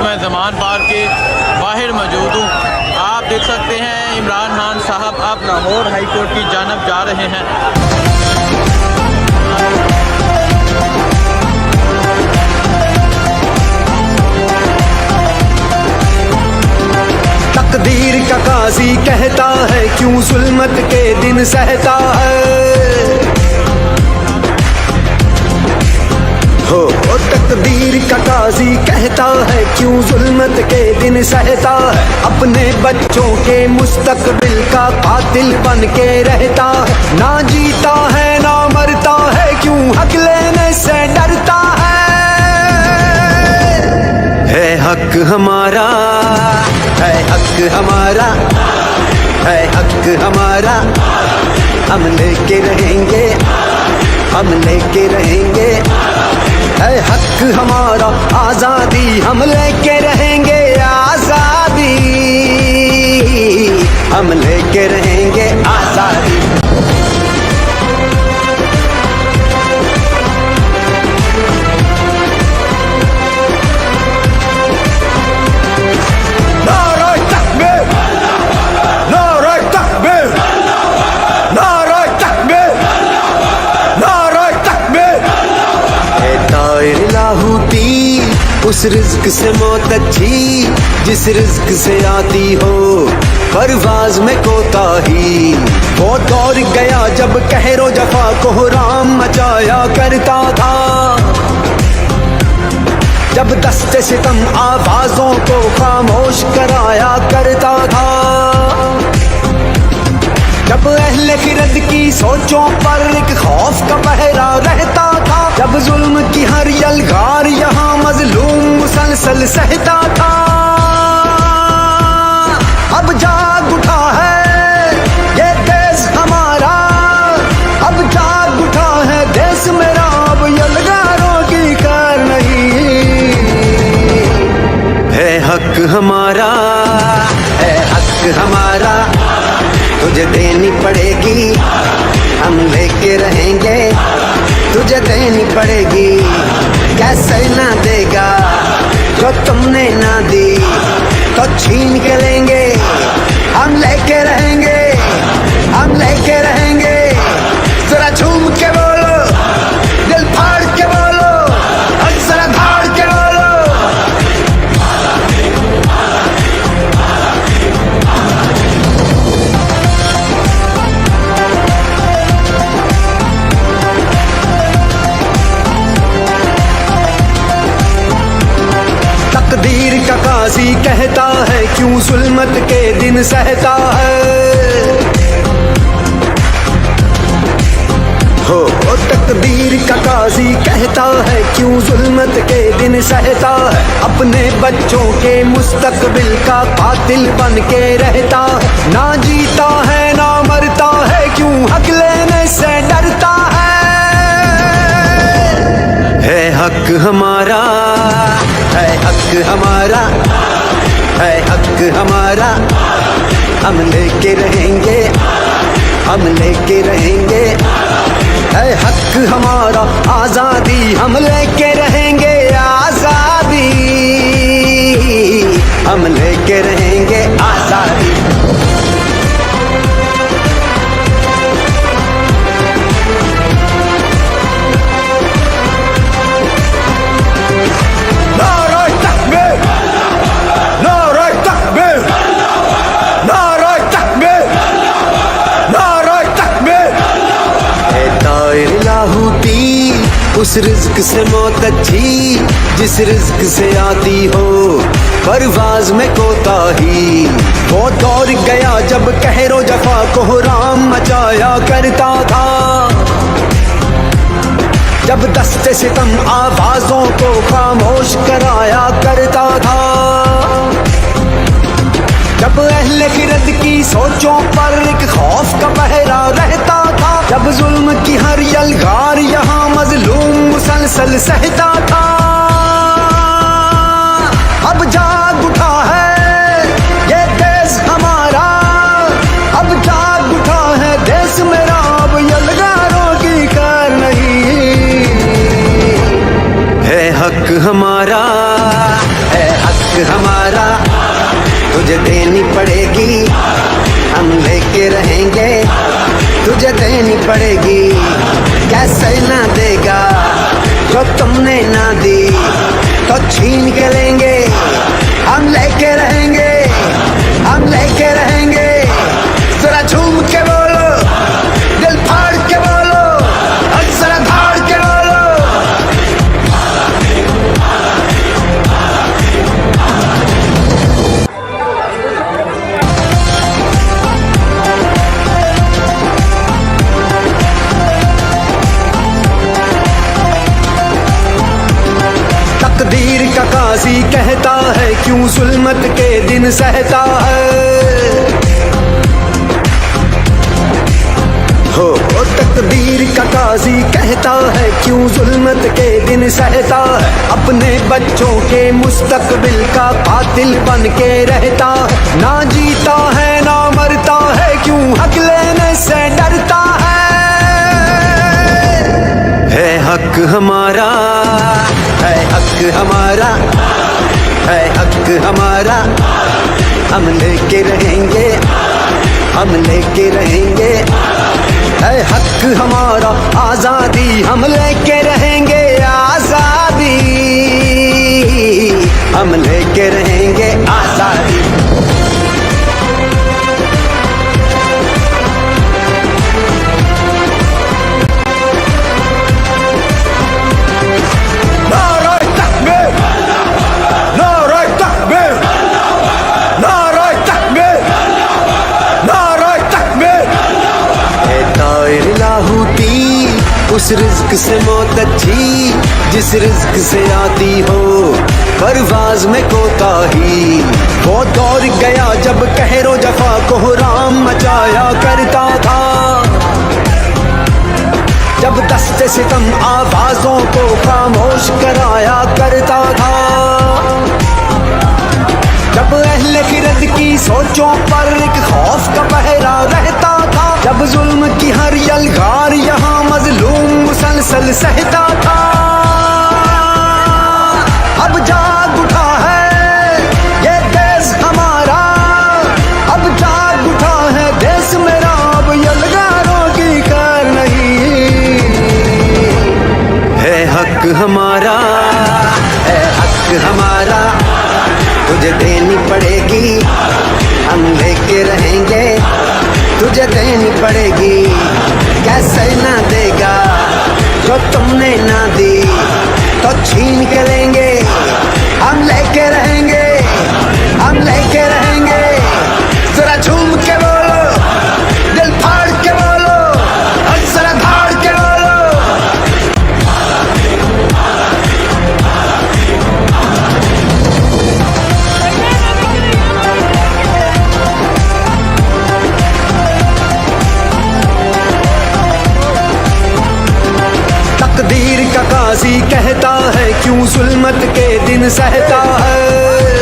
मैं ज़मान पार्क के बाहर मौजूद हूँ। आप देख सकते हैं इमरान खान साहब अब लाहौर हाई कोर्ट की जानब जा रहे हैं। तकदीर का काजी कहता है क्यों जुल्मत के दिन सहता है। हो तकदीर का काजी कहता है क्यों जुल्मत के दिन सहता है। अपने बच्चों के मुस्तकबिल का कातिल बन के रहता है। ना जीता है ना मरता है क्यों हक लेने से डरता है हक हमारा, है हक हमारा, है हक हमारा। हम लेके रहेंगे, हम लेके रहेंगे। है हक हमारा आजादी, हम लेके रहेंगे आजादी। हम लेके रहेंगे आजादी। उस रिज्क से मौत अच्छी जिस रिज्क से आती हो परवाज में कोताही। वो दौर गया जब कहरो जफा को राम मचाया करता था। जब दस्ते सितम आवाजों को खामोश कराया करता था। जब अहले खिरद की सोचों पर एक खौफ का पहरा रहता था। जब जुल्म की हर यलगार यहाँ मजलूम मुसलसल सहता था। अब जाग उठा है ये देश हमारा, अब जाग उठा है देश मेरा। अब यलगारों की कार नहीं, है हक हमारा, है हक हमारा। तुझे देनी पड़ेगी, हम लेके रहेंगे। तुझे देनी पड़ेगी, कैसे ना देगा जो तुमने ना दी तो छीन के लेंगे। हम लेके रहेंगे, हम लेके रहेंगे। जरा झूम के बोलो, दिल फाड़ के बोलो, और जरा धाड़ के बोलो। तकदीर का काजी कहता है क्यों जुल्मत के दिन सहता है। हो तकदीर का काजी कहता है क्यों जुल्मत के दिन सहता है। अपने बच्चों के मुस्तकबिल का कातिल बन के रहता है। ना जीता है ना मरता है क्यों हक लेने से डरता है हक हमारा, है हक हमारा, है हक हमारा। हम लेके रहेंगे, हम लेके रहेंगे। है हक हमारा आजादी, हम लेके रहेंगे आजादी। हम लेके रहेंगे आजादी। उस रिज्क से मौत अच्छी जिस रिज्क से आती हो परवाज में कोताही। वो दौर गया जब कहरो जफा को राम मचाया करता था। जब दस्ते सितम आवाजों को खामोश कराया करता था। जब अहले खिरद की सोचों पर एक खौफ का पहरा रहता था। जब जुल्म की हर यलगार यहाँ मजलूम मुसलसल सहता था। अब जाग उठा है ये देश हमारा, अब जाग उठा है देश मेरा। अब यलगारों की कार नहीं, है हक हमारा, है हक हक हमारा तुझे देनी पड़ेगी, हम लेके रहेंगे तुझे देनी पड़ेगी। कैसे ना देगा जो तुमने ना दी, तो छीन के लेंगे, हम लेके रहेंगे, हम लेके रहेंगे। जरा झूम के बोलो, दिल फाड़ के बोलो, और जरा धाड़ के बोलो। तकदीर का काजी कहता है क्यों जुल्मत के दिन सहता है। हो तकदीर का काजी कहता है क्यों जुल्मत के दिन सहता है। अपने बच्चों के मुस्तकबिल का कातिल बन के रहता है। ना जीता है ना मरता है, क्यों हक लेने से डरता है हक हमारा, है हक हमारा, है हक हमारा। हम लेके रहेंगे, हम लेके रहेंगे, है हक हमारा। आजादी हम लेके रहेंगे, आजादी हम लेके रहेंगे, आजादी। उस रिज़्क से मौत अच्छी जिस रिज़्क से आती हो परवाज़ में कोताही। वो दौर गया जब कहरो जफा को राम मचाया करता था, जब दस्ते सितम आवाज़ों को खामोश कराया करता था, जब अहले फिरद की सोचों पर एक खौफ का पहरा रहता था, जब जुल्म की हर यलगार यहाँ मजलूम मुसलसल सहता था। अब जाग उठा है ये देश हमारा, अब जाग उठा है देश मेरा, अब यलगारों की कार नहीं। है हक हमारा, है हक हमारा, तुझे देनी पड़ेगी, हम लेके रहेंगे तुझे देनी पड़ेगी। कैसे ना देगा जो तुमने ना दी, तो छीन के लेंगे, हम लेके रहेंगे, हम लेके रहेंगे। जरा झूम के बोलो, दिल फाड़ के बोलो, और जरा धाड़ के बोलो। तकदीर का काजी कहता है क्यों जुल्मत के दिन सहता है।